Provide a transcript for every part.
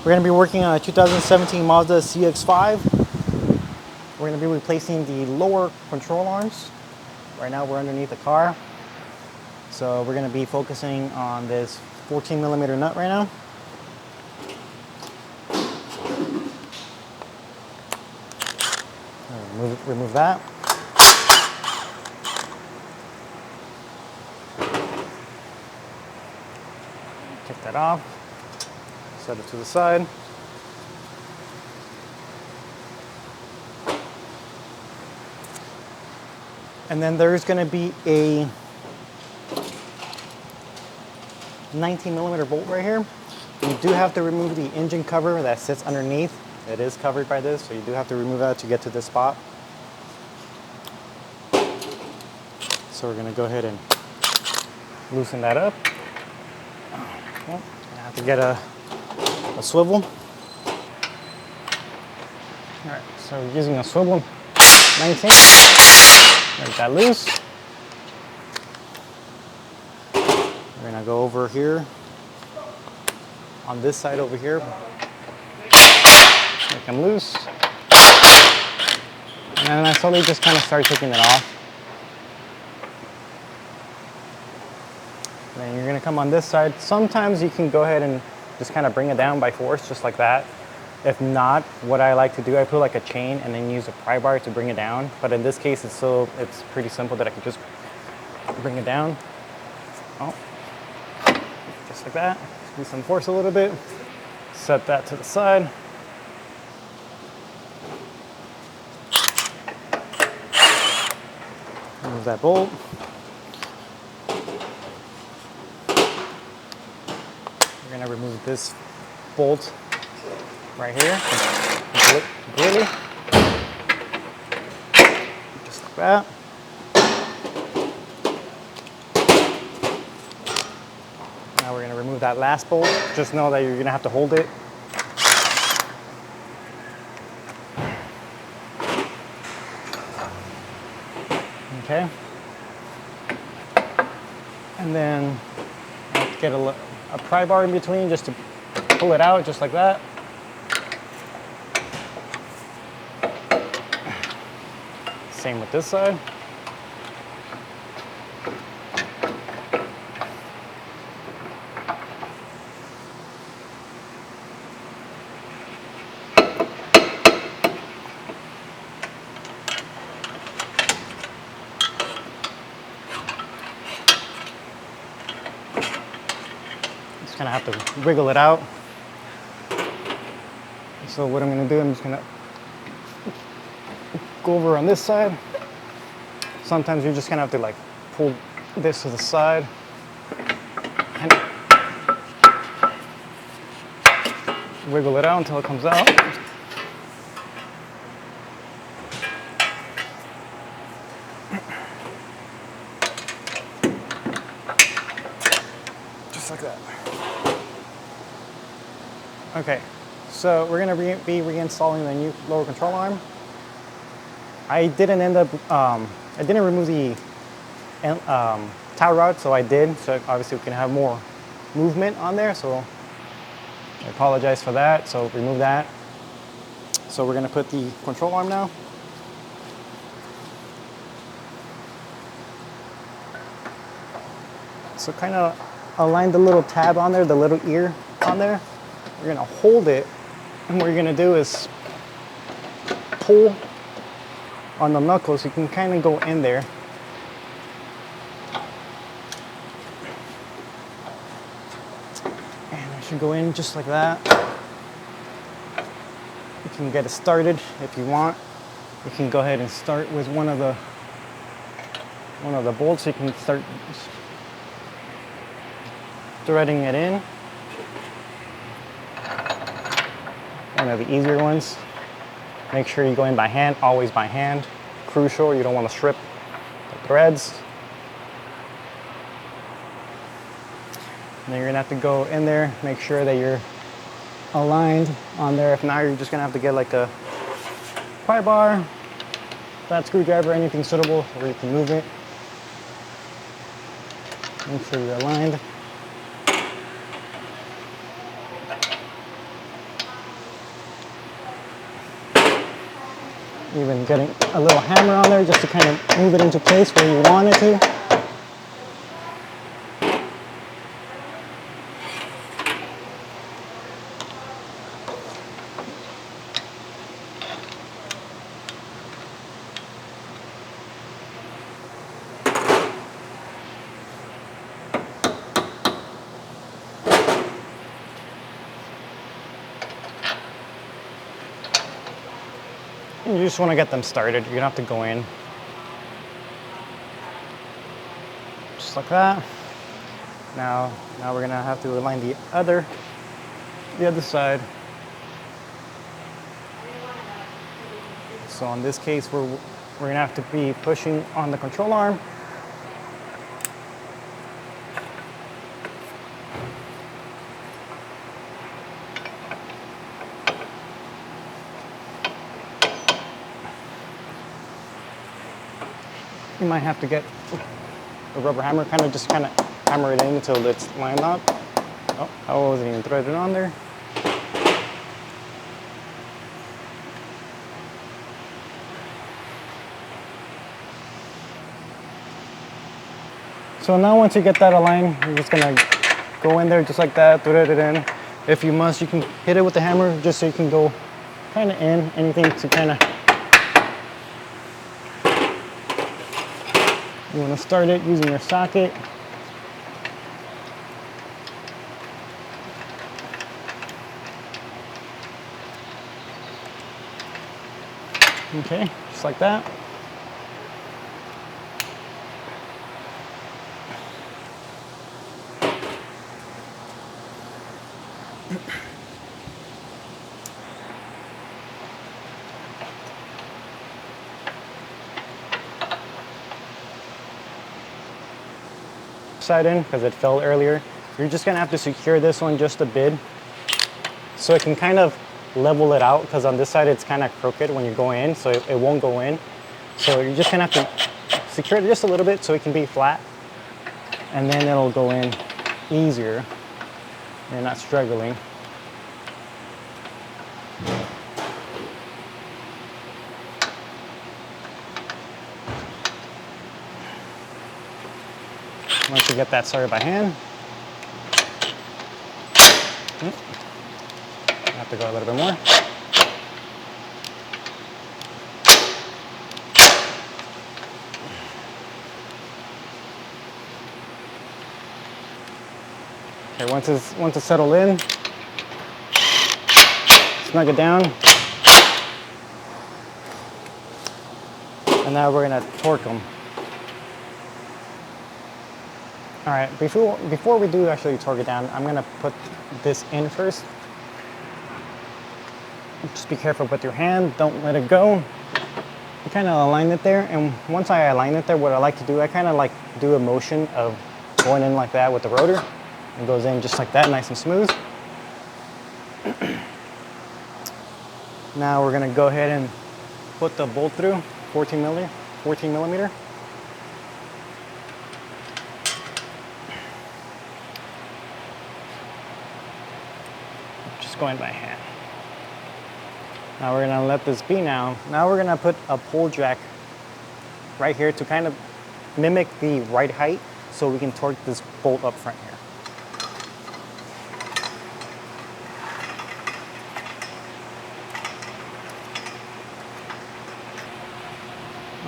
We're going to be working on a 2017 Mazda CX-5. We're going to be replacing the lower control arms. Right now we're underneath the car. So we're going to be focusing on this 14mm nut right now. Remove that. Take that off. Set it to the side. And then there's going to be a 19mm bolt right here. You do have to remove the engine cover that sits underneath. It is covered by this, so you do have to remove that to get to this spot. So we're going to go ahead and loosen that up. Well, I have to get a swivel. All right, so using a swivel 19, break that loose. We're gonna go over here, on this side over here, make them loose. And then I slowly just kind of start taking it off. And then you're gonna come on this side. Sometimes you can go ahead and just kind of bring it down by force, just like that. If not, what I like to do, I put like a chain and then use a pry bar to bring it down. But in this case, it's pretty simple that I can just bring it down. Oh, just like that. Use some force a little bit. Set that to the side. Remove that bolt. We're gonna remove this bolt right here, completely, just like that. Now we're going to remove that last bolt. Just know that you're going to have to hold it. Okay. And then get a pry bar in between just to pull it out, just like that. Same with this side. Just kind of have to wiggle it out. So what I'm going to do, I'm just going to go over on this side. Sometimes you're just gonna have to like pull this to the side and wiggle it out until it comes out. Just like that. Okay, so we're gonna be reinstalling the new lower control arm. I didn't end up, I didn't remove the tie rod, so I did. So obviously we can have more movement on there, so I apologize for that. So remove that. So we're gonna put the control arm now. So kind of align the little tab on there, the little ear on there. You're gonna hold it, and what you're gonna do is pull on the knuckles. You can kind of go in there. And I should go in just like that. You can get it started if you want. You can go ahead and start with one of the bolts. You can start threading it in. One of the easier ones. Make sure you go in by hand, always by hand. Crucial, you don't want to strip the threads. And then you're gonna have to go in there, make sure that you're aligned on there. If not, you're just gonna have to get like a pry bar, flat screwdriver, anything suitable where you can move it. Make sure you're aligned. Even getting a little hammer on there just to kind of move it into place where you want it to. You just want to get them started. You don't have to go in. Just like that. Now we're gonna have to align the other side. So in this case, we're gonna have to be pushing on the control arm. You might have to get a rubber hammer, kind of hammer it in until it's lined up. Oh, I wasn't even threaded on there. So now once you get that aligned, you're just gonna go in there just like that, thread it in. If you must, you can hit it with the hammer just so you can go kind of in, anything to kind of. You want to start it using your socket. Okay, just like that. Side in because it fell earlier. You're just gonna have to secure this one just a bit so it can kind of level it out, because on this side it's kind of crooked when you go in, so it won't go in. So you're just gonna have to secure it just a little bit so it can be flat, and then it'll go in easier. You're not struggling. Once you get that started by hand, I have to go a little bit more. Okay, once it's settled in, snug it down, and now we're gonna torque them. All right, before we do actually torque it down, I'm gonna put this in first. Just be careful with your hand, don't let it go. You kind of align it there, and once I align it there, what I like to do, I kind of like do a motion of going in like that with the rotor. It goes in just like that, nice and smooth. Now we're gonna go ahead and put the bolt through, 14 millimeter. Just going by hand. Now we're gonna let this be now. Now we're gonna put a pull jack right here to kind of mimic the right height so we can torque this bolt up front here.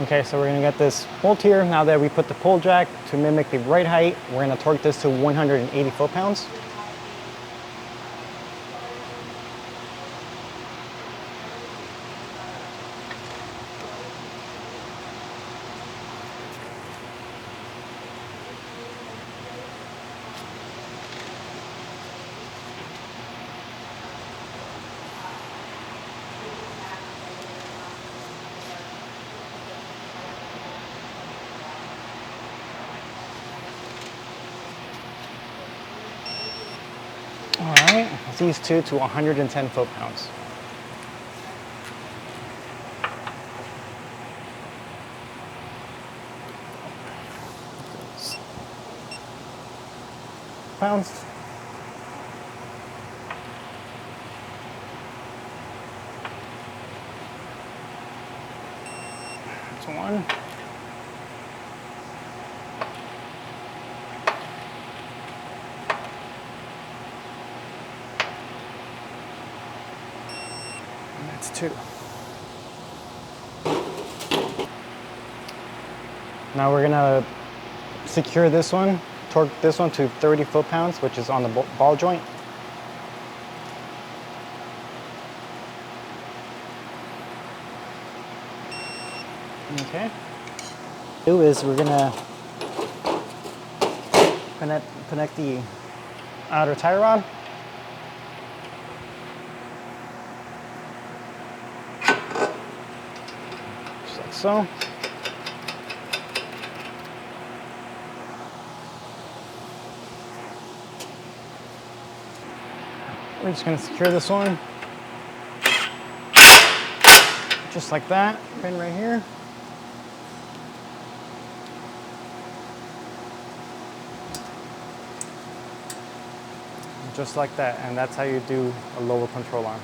Okay, so we're gonna get this bolt here. Now that we put the pull jack to mimic the right height, we're gonna torque this to 180 foot-pounds. All right, these two to 110 foot-pounds. Pounds. one. And that's two. Now we're gonna secure this one, torque this one to 30 foot-pounds, which is on the ball joint. Okay. Do is we're gonna connect the outer tie rod. Just like so. We're just gonna secure this one. Just like that, pin right here. Just like that, and that's how you do a lower control arm.